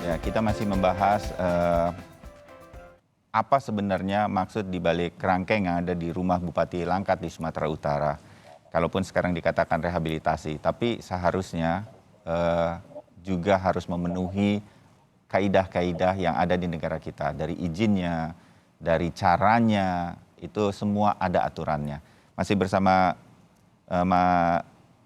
Ya, kita masih membahas apa sebenarnya maksud di balik kerangkeng yang ada di rumah Bupati Langkat di Sumatera Utara. Kalaupun sekarang dikatakan rehabilitasi, tapi seharusnya juga harus memenuhi kaidah-kaidah yang ada di negara kita. Dari izinnya, dari caranya, itu semua ada aturannya. Masih bersama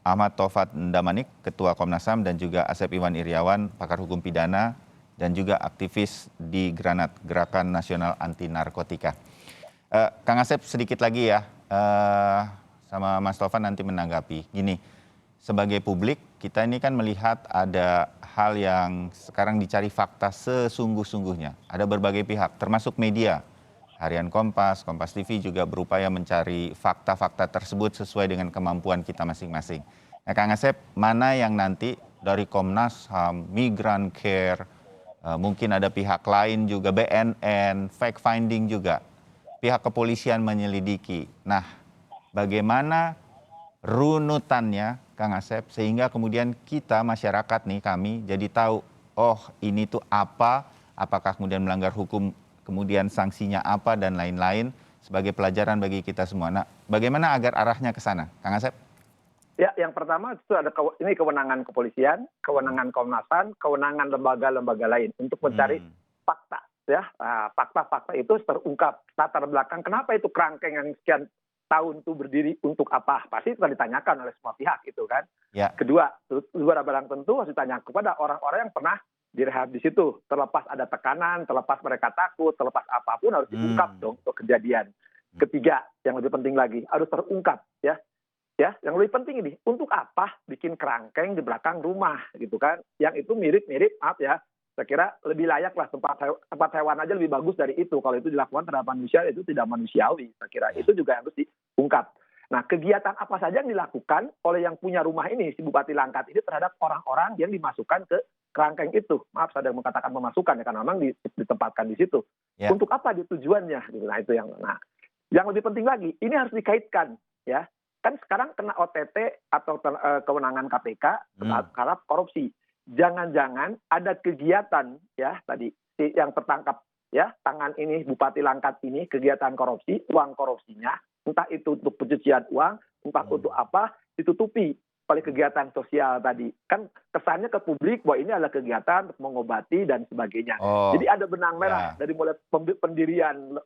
Ahmad Taufat Ndamanik, Ketua Komnas HAM, dan juga Asep Iwan Iriawan, pakar hukum pidana, dan juga aktivis di Granat, Gerakan Nasional Anti Narkotika. Kang Asep sedikit lagi ya, sama Mas Taufan nanti menanggapi. Gini, sebagai publik kita ini kan melihat ada hal yang sekarang dicari fakta sesungguh-sungguhnya. Ada berbagai pihak, termasuk media. Harian Kompas, Kompas TV juga berupaya mencari fakta-fakta tersebut sesuai dengan kemampuan kita masing-masing. Nah, Kang Asep, mana yang nanti dari Komnas HAM, Migran Care, mungkin ada pihak lain juga, BNN, fact finding juga, pihak kepolisian menyelidiki. Nah, bagaimana runutannya, Kang Asep, sehingga kemudian kita masyarakat nih, kami jadi tahu, oh ini tuh apa, apakah kemudian melanggar hukum, kemudian sanksinya apa dan lain-lain sebagai pelajaran bagi kita semua. Nah, bagaimana agar arahnya ke sana, Kang Asep? Ya, yang pertama itu ada ini kewenangan kepolisian, kewenangan Komnas HAM, kewenangan lembaga-lembaga lain untuk mencari fakta, ya. Fakta-fakta itu terungkap latar belakang kenapa itu kerangkeng yang sekian tahun itu berdiri untuk apa? Pasti sudah ditanyakan oleh semua pihak itu kan. Ya. Kedua, luar barang tentu harus ditanya kepada orang-orang yang pernah direhab di situ. Terlepas ada tekanan, terlepas mereka takut, terlepas apapun harus diungkap dong untuk kejadian. Ketiga, yang lebih penting lagi harus terungkap, ya. Ya, yang lebih penting ini, untuk apa bikin kerangkeng di belakang rumah gitu kan? Yang itu mirip-mirip, maaf ya, saya kira lebih layak lah tempat hewan aja lebih bagus dari itu. Kalau itu dilakukan terhadap manusia itu tidak manusiawi. Saya kira itu juga harus diungkap. Nah, kegiatan apa saja yang dilakukan oleh yang punya rumah ini, si Bupati Langkat ini terhadap orang-orang yang dimasukkan ke kerangkeng itu. Maaf, saya mengatakan memasukkan ya, karena memang ditempatkan di situ. Ya. Untuk apa tujuannya? Nah, itu yang. Nah, yang lebih penting lagi, ini harus dikaitkan, ya. Kan sekarang kena OTT atau kewenangan KPK terhadap korupsi. Jangan-jangan ada kegiatan ya tadi yang tertangkap ya tangan ini Bupati Langkat ini kegiatan korupsi, uang korupsinya entah itu untuk pencucian uang, entah untuk apa ditutupi oleh kegiatan sosial tadi. Kan kesannya ke publik bahwa ini adalah kegiatan untuk mengobati dan sebagainya. Jadi ada benang merah dari mulai pendirian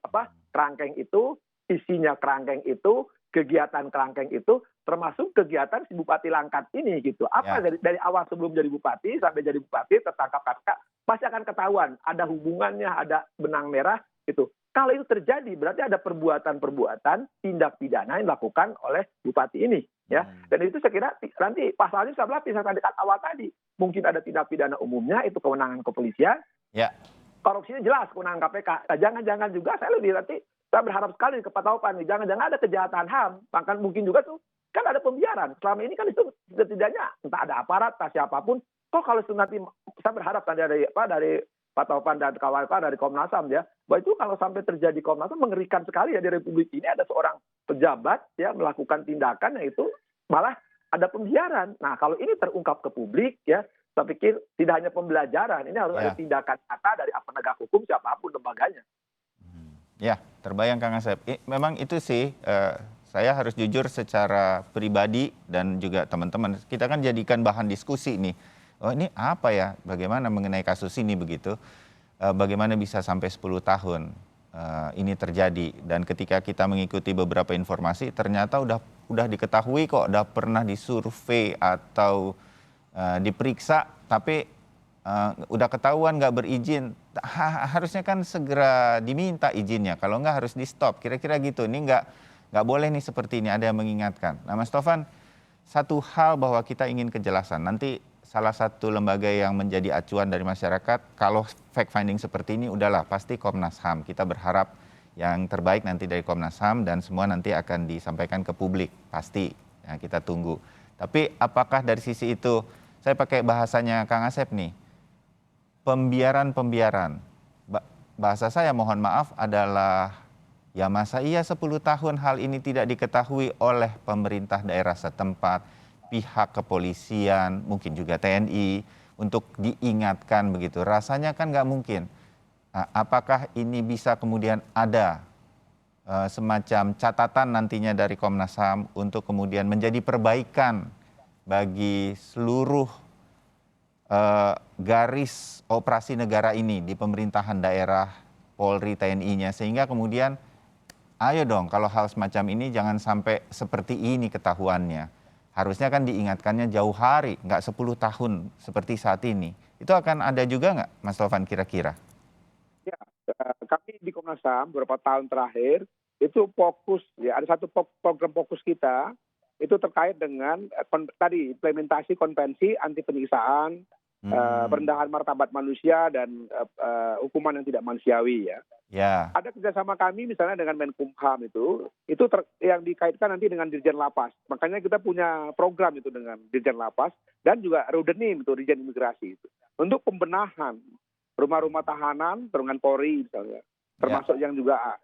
kerangkeng itu, isinya kerangkeng itu, kegiatan kerangkeng itu termasuk kegiatan si Bupati Langkat ini gitu. Apa dari awal sebelum jadi bupati sampai jadi bupati tertangkap KPK pasti akan ketahuan ada hubungannya, ada benang merah itu. Kalau itu terjadi berarti ada perbuatan-perbuatan tindak pidana yang dilakukan oleh bupati ini ya. Dan itu saya kira nanti pasalnya bisa berlapis yang tadi awal tadi. Mungkin ada tindak pidana umumnya itu kewenangan kepolisian. Ya. Korupsinya jelas kewenangan KPK. Nah, jangan-jangan juga saya lebih nanti saya berharap sekali ke Pak Taufan nih, jangan-jangan ada kejahatan HAM, bahkan mungkin juga tuh kan ada pembiaran. Selama ini kan itu setidaknya entah ada aparat, entah siapapun. Kok kalau itu nanti saya berharap tadi dari Pak Taufan dan kawan-kawan dari Komnas HAM ya, bahwa itu kalau sampai terjadi Komnas HAM mengerikan sekali ya di Republik ini ada seorang pejabat ya melakukan tindakan yang itu malah ada pembiaran. Nah kalau ini terungkap ke publik ya, saya pikir tidak hanya pembelajaran, ini harus ada tindakan nyata dari penegak hukum siapapun lembaganya. Ya, terbayang Kang Asep. Memang itu sih, saya harus jujur secara pribadi dan juga teman-teman, kita kan jadikan bahan diskusi nih. Oh ini apa ya, bagaimana mengenai kasus ini begitu, bagaimana bisa sampai 10 tahun ini terjadi. Dan ketika kita mengikuti beberapa informasi, ternyata udah diketahui kok, udah pernah disurvei atau diperiksa, tapi udah ketahuan nggak berizin, harusnya kan segera diminta izinnya. Kalau nggak harus di stop. Kira-kira gitu. Ini nggak boleh nih seperti ini. Ada yang mengingatkan. Nah, Mas Taufan, satu hal bahwa kita ingin kejelasan. Nanti salah satu lembaga yang menjadi acuan dari masyarakat, kalau fact finding seperti ini, udahlah pasti Komnas HAM. Kita berharap yang terbaik nanti dari Komnas HAM dan semua nanti akan disampaikan ke publik. Pasti. Ya, kita tunggu. Tapi apakah dari sisi itu, saya pakai bahasanya Kang Asep nih, pembiaran, bahasa saya mohon maaf adalah ya masa iya 10 tahun hal ini tidak diketahui oleh pemerintah daerah setempat, pihak kepolisian, mungkin juga TNI, untuk diingatkan begitu. Rasanya kan nggak mungkin. Apakah ini bisa kemudian ada semacam catatan nantinya dari Komnas HAM untuk kemudian menjadi perbaikan bagi seluruh garis operasi negara ini di pemerintahan daerah, Polri, TNI-nya, sehingga kemudian ayo dong kalau hal semacam ini jangan sampai seperti ini ketahuannya. Harusnya kan diingatkannya jauh hari, nggak 10 tahun seperti saat ini. Itu akan ada juga nggak, Mas Tovan, kira-kira? Ya, kami di Komnas HAM beberapa tahun terakhir itu fokus, ya ada satu program fokus kita itu terkait dengan tadi implementasi konvensi anti penyiksaan, perendahan martabat manusia dan hukuman yang tidak manusiawi ya. Ya. Ada kerjasama kami misalnya dengan Menkumham itu yang dikaitkan nanti dengan Dirjen Lapas. Makanya kita punya program itu dengan Dirjen Lapas dan juga Rudenim itu Dirjen Imigrasi itu untuk pembenahan rumah-rumah tahanan dengan Polri misalnya, termasuk yang juga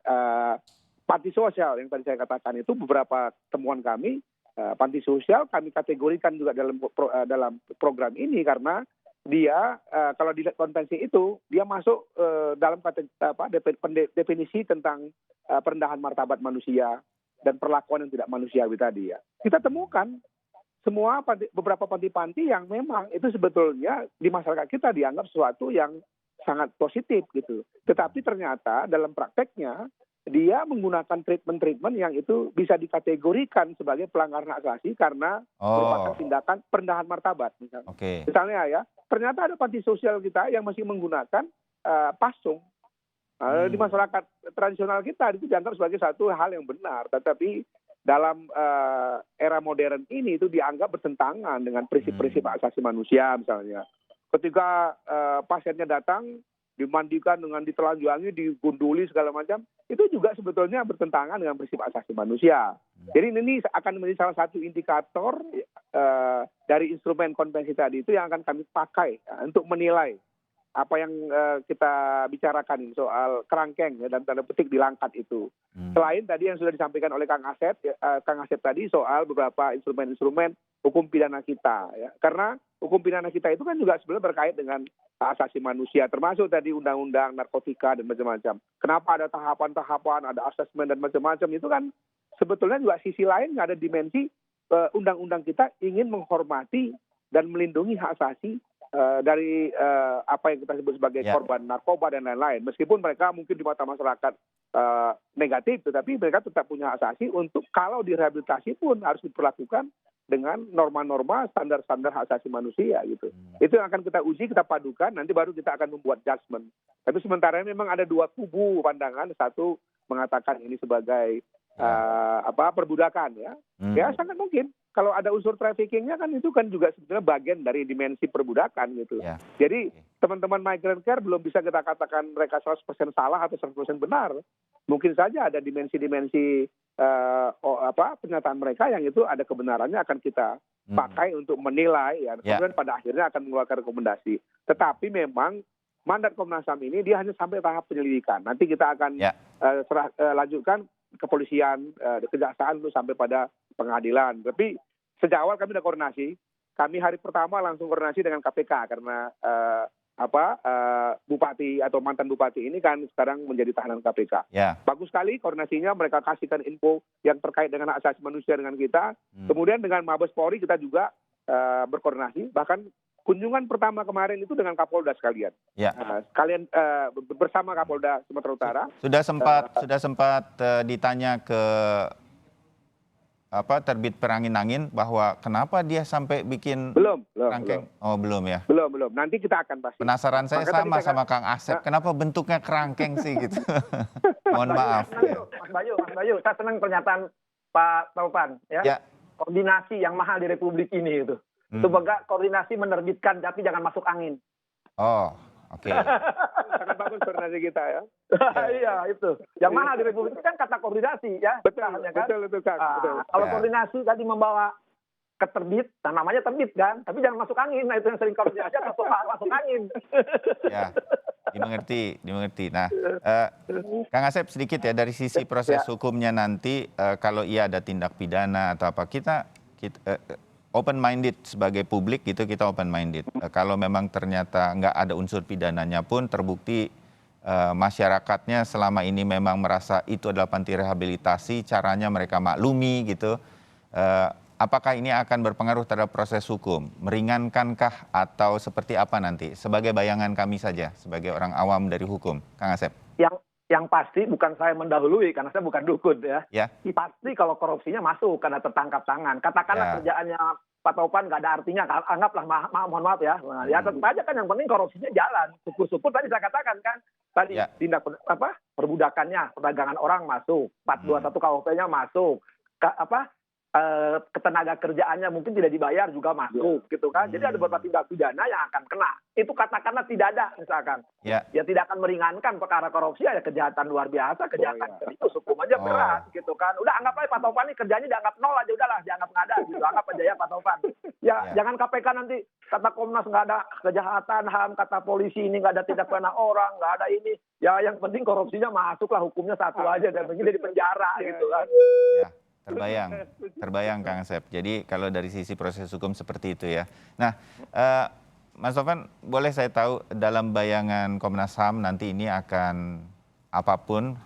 panti sosial yang tadi saya katakan itu beberapa temuan kami. Panti sosial kami kategorikan juga dalam program ini karena dia kalau dilihat konvensi itu dia masuk dalam definisi tentang perendahan martabat manusia dan perlakuan yang tidak manusiawi tadi ya. Kita temukan semua beberapa panti-panti yang memang itu sebetulnya di masyarakat kita dianggap sesuatu yang sangat positif gitu. Tetapi ternyata dalam prakteknya dia menggunakan treatment yang itu bisa dikategorikan sebagai pelanggaran hak asasi karena merupakan tindakan perendahan martabat. Misalnya. Misalnya ya, ternyata ada panti sosial kita yang masih menggunakan pasung. Di masyarakat tradisional kita itu dianggap sebagai satu hal yang benar. Tetapi dalam era modern ini itu dianggap bertentangan dengan prinsip-prinsip hak asasi manusia misalnya. Ketika pasiennya datang, dimandikan dengan ditelanjangi, digunduli segala macam, itu juga sebetulnya bertentangan dengan prinsip asasi manusia. Jadi ini akan menjadi salah satu indikator dari instrumen konvensi tadi itu yang akan kami pakai untuk menilai apa yang kita bicarakan soal kerangkeng ya, dan tanda petik dilangkat itu. Selain tadi yang sudah disampaikan oleh Kang Asep tadi soal beberapa instrumen-instrumen hukum pidana kita ya. Karena hukum pidana kita itu kan juga sebenarnya berkait dengan hak asasi manusia, termasuk tadi undang-undang narkotika dan macam-macam. Kenapa ada tahapan-tahapan, ada asesmen dan macam-macam, itu kan sebetulnya juga sisi lain ada dimensi undang-undang kita ingin menghormati dan melindungi hak asasi dari apa yang kita sebut sebagai korban narkoba dan lain-lain. Meskipun mereka mungkin di mata masyarakat negatif, tetapi mereka tetap punya hak asasi untuk kalau direhabilitasi pun harus diperlakukan dengan norma-norma standar-standar hak asasi manusia gitu. Itu yang akan kita uji, kita padukan, nanti baru kita akan membuat judgement. Tapi sementara memang ada dua kubu pandangan, satu mengatakan ini sebagai perbudakan ya. Ya sangat mungkin kalau ada unsur traffickingnya kan itu kan juga sebetulnya bagian dari dimensi perbudakan gitu. Jadi teman-teman migrant care belum bisa kita katakan mereka 100% salah atau 100% benar. Mungkin saja ada dimensi-dimensi pernyataan mereka yang itu ada kebenarannya akan kita pakai untuk menilai ya. Kemudian pada akhirnya akan mengeluarkan rekomendasi. Tetapi memang mandat Komnas HAM ini dia hanya sampai tahap penyelidikan. Nanti kita akan lanjutkan kepolisian, kejaksaan itu sampai pada pengadilan. Tapi sejak awal kami sudah koordinasi. Kami hari pertama langsung koordinasi dengan KPK karena bupati atau mantan bupati ini kan sekarang menjadi tahanan KPK. Bagus sekali koordinasinya, mereka kasihkan info yang terkait dengan hak asasi manusia dengan kita. Kemudian dengan Mabes Polri kita juga berkoordinasi. Bahkan kunjungan pertama kemarin itu dengan Kapolda sekalian. Sekalian bersama Kapolda Sumatera Utara. Sudah sempat ditanya ke terbit perangin-angin bahwa kenapa dia sampai bikin kerangkeng? Oh belum ya? Belum. Nanti kita akan pasti. Penasaran saya sama Kang Asep. Kenapa bentuknya kerangkeng sih gitu? Mohon maaf. Mas Bayu, saya senang pernyataan Pak Taufan ya. Koordinasi yang mahal di Republik ini itu. Semoga koordinasi menerbitkan tapi jangan masuk angin. Oh, oke. Sangat bagus koordinasi kita ya. Iya itu. Yang mahal di Republik kan kata koordinasi ya. Betul Kang. Kalau koordinasi tadi membawa ke terbit, nah namanya terbit kan. Tapi jangan masuk angin. Nah itu yang sering koordinasi masuk angin. Ya, dimengerti. Nah, Kang Asep sedikit ya dari sisi proses hukumnya nanti kalau ia ada tindak pidana atau apa kita open minded sebagai publik gitu, kita open minded. Kalau memang ternyata nggak ada unsur pidananya pun terbukti masyarakatnya selama ini memang merasa itu adalah panti rehabilitasi, caranya mereka maklumi gitu. Apakah ini akan berpengaruh terhadap proses hukum? Meringankankah atau seperti apa nanti? Sebagai bayangan kami saja, sebagai orang awam dari hukum, Kang Asep. Yang pasti bukan saya mendahului karena saya bukan dukun ya. Ya. Pasti kalau korupsinya masuk karena tertangkap tangan. Katakanlah kerjaannya Pak Taufan nggak ada artinya, anggaplah mohon maaf ya. Ya tetap aja kan yang penting korupsinya jalan. Syukur-syukur tadi saya katakan kan, tadi tindak perbudakannya, perdagangan orang masuk, 421 KUHP-nya masuk, ketenaga kerjaannya mungkin tidak dibayar juga masuk gitu kan. Jadi ada beberapa tindak pidana yang akan kena. Itu katakanlah tidak ada misalkan. Ya tidak akan meringankan perkara korupsi, ya kejahatan luar biasa, kejahatan itu hukumannya berat gitu kan. Udah anggap aja Pak Taufan ini kerjanya dianggap nol aja, udahlah dianggap nggak ada gitu. Anggap aja ya Pak Taufan. Ya jangan KPK nanti kata Komnas nggak ada kejahatan HAM, kata polisi ini nggak ada tindak pidana orang, nggak ada ini. Ya yang penting korupsinya masuklah, hukumnya satu aja dan penting di penjara gitu kan. Ya. Terbayang Kang Asep. Jadi kalau dari sisi proses hukum seperti itu ya. Nah, Mas Taufan, boleh saya tahu dalam bayangan Komnas HAM nanti ini akan apapun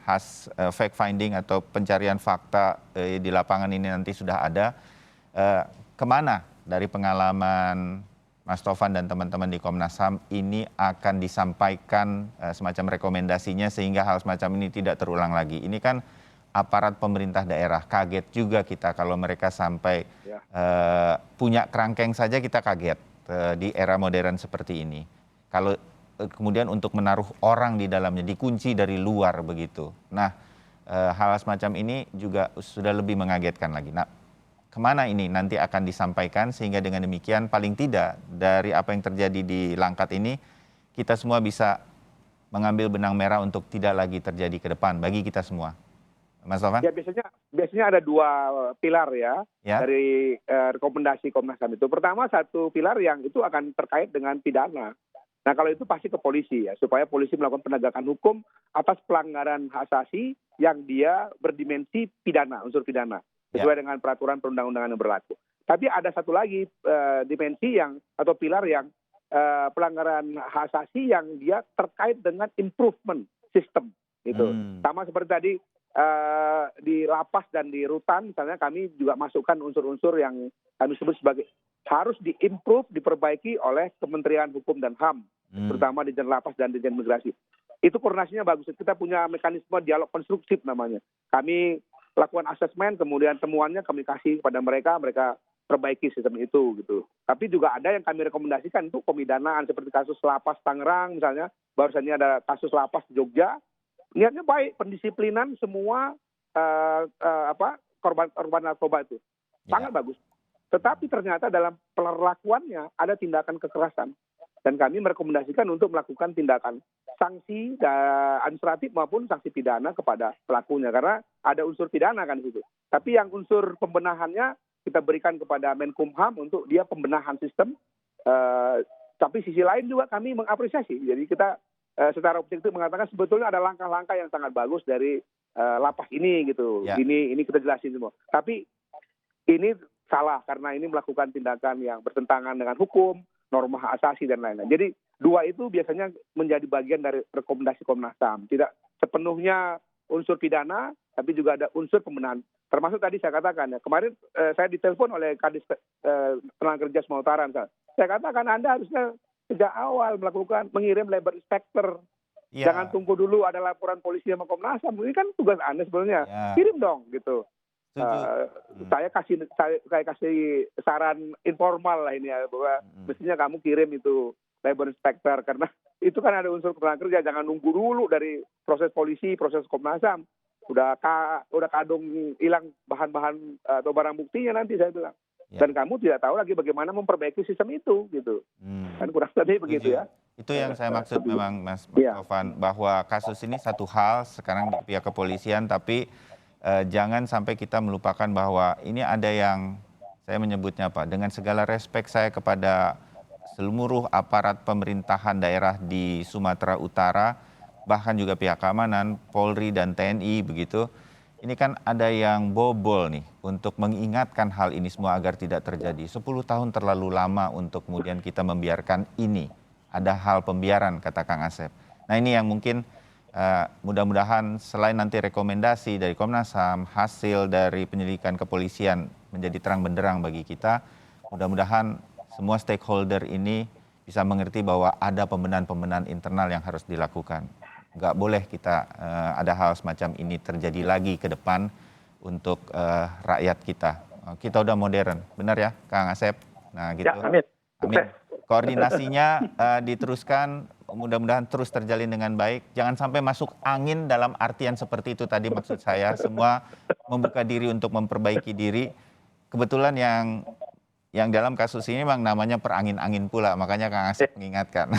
fact finding atau pencarian fakta di lapangan ini nanti sudah ada, kemana dari pengalaman Mas Taufan dan teman-teman di Komnas HAM ini akan disampaikan semacam rekomendasinya sehingga hal semacam ini tidak terulang lagi. Ini kan aparat pemerintah daerah, kaget juga kita kalau mereka sampai punya kerangkeng saja kita kaget di era modern seperti ini. Kalau kemudian untuk menaruh orang di dalamnya, dikunci dari luar begitu. Nah, hal semacam ini juga sudah lebih mengagetkan lagi. Nah, kemana ini nanti akan disampaikan sehingga dengan demikian paling tidak dari apa yang terjadi di Langkat ini, kita semua bisa mengambil benang merah untuk tidak lagi terjadi ke depan bagi kita semua. Mas Taufan? Ya biasanya ada dua pilar ya dari rekomendasi Komnas HAM itu. Pertama, satu pilar yang itu akan terkait dengan pidana. Nah kalau itu pasti ke polisi ya, supaya polisi melakukan penegakan hukum atas pelanggaran hak asasi yang dia berdimensi pidana, unsur pidana, sesuai dengan peraturan perundang-undangan yang berlaku. Tapi ada satu lagi dimensi yang atau pilar yang pelanggaran hak asasi yang dia terkait dengan improvement system gitu. Sama seperti tadi di lapas dan di rutan misalnya kami juga masukkan unsur-unsur yang kami sebut sebagai harus diimprove, diperbaiki oleh Kementerian Hukum dan HAM, terutama di Dirjen Lapas dan Dirjen Imigrasi. Itu koordinasinya bagus. Kita punya mekanisme dialog konstruktif namanya. Kami lakukan asesmen, kemudian temuannya kami kasih kepada mereka perbaiki sistem itu gitu. Tapi juga ada yang kami rekomendasikan itu pemidanaan seperti kasus lapas Tangerang misalnya, barusannya ada kasus lapas Jogja. Niatnya baik, pendisiplinan semua korban narkoba itu sangat bagus. Tetapi ternyata dalam perlakuannya ada tindakan kekerasan dan kami merekomendasikan untuk melakukan tindakan sanksi administratif maupun sanksi pidana kepada pelakunya karena ada unsur pidana kan di situ. Tapi yang unsur pembenahannya kita berikan kepada Menkumham untuk dia pembenahan sistem. Tapi sisi lain juga kami mengapresiasi. Jadi kita secara objektif mengatakan sebetulnya ada langkah-langkah yang sangat bagus dari lapas ini gitu. Ini kita jelasin semua. Tapi ini salah karena ini melakukan tindakan yang bertentangan dengan hukum, norma hak asasi dan lain-lain. Jadi dua itu biasanya menjadi bagian dari rekomendasi Komnas HAM. Tidak sepenuhnya unsur pidana, tapi juga ada unsur pembenahan. Termasuk tadi saya katakan ya, kemarin saya ditelepon oleh Kadis Tenaga Kerja Sumatera Utara. Saya katakan Anda harusnya sejak awal mengirim labor inspector. Jangan tunggu dulu ada laporan polisi sama Komnas HAM. Ini kan tugas Anda sebenarnya. Kirim dong gitu. Saya kasih saran informal lah ini ya, bahwa mestinya kamu kirim itu labor inspector karena itu kan ada unsur ketenaga kerja. Jangan nunggu dulu dari proses polisi, proses Komnas HAM. Udah kadung hilang bahan-bahan atau barang buktinya nanti saya bilang. Dan kamu tidak tahu lagi bagaimana memperbaiki sistem itu gitu. Kan kurang lebih begitu ya. Itu yang saya maksud memang Mas Taufan, bahwa kasus ini satu hal sekarang di pihak kepolisian, tapi jangan sampai kita melupakan bahwa ini ada yang saya menyebutnya dengan segala respek saya kepada seluruh aparat pemerintahan daerah di Sumatera Utara, bahkan juga pihak keamanan, Polri dan TNI begitu. ini kan ada yang bobol nih untuk mengingatkan hal ini semua agar tidak terjadi. 10 tahun terlalu lama untuk kemudian kita membiarkan ini. Ada hal pembiaran, kata Kang Asep. Nah ini yang mungkin mudah-mudahan selain nanti rekomendasi dari Komnas HAM, hasil dari penyelidikan kepolisian menjadi terang benderang bagi kita, mudah-mudahan semua stakeholder ini bisa mengerti bahwa ada pembenahan-pembenahan internal yang harus dilakukan. Nggak boleh kita ada hal semacam ini terjadi lagi ke depan untuk rakyat kita. Kita udah modern, benar ya Kang Asep? Nah gitu. Ya, amin. Amin. Koordinasinya diteruskan, mudah-mudahan terus terjalin dengan baik. Jangan sampai masuk angin dalam artian seperti itu tadi maksud saya. Semua membuka diri untuk memperbaiki diri. Kebetulan yang dalam kasus ini memang namanya perangin-angin pula, makanya Kang Asep mengingatkan.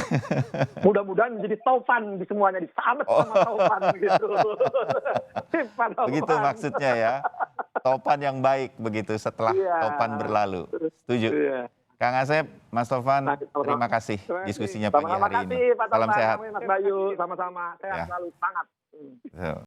Mudah-mudahan menjadi taufan di semuanya, disamet sama taufan gitu. Simpan taufan. Begitu maksudnya ya. Topan yang baik begitu setelah Iya. topan berlalu. Setuju. Iya. Kang Asep, Mas Tovan, Sama-sama. terima kasih Terima kasih. diskusinya pagi Sama-sama hari ini. kasih Pak Salam Taufan, sehat. Mas Bayu, sama-sama. Sehat Ya. selalu, semangat. So.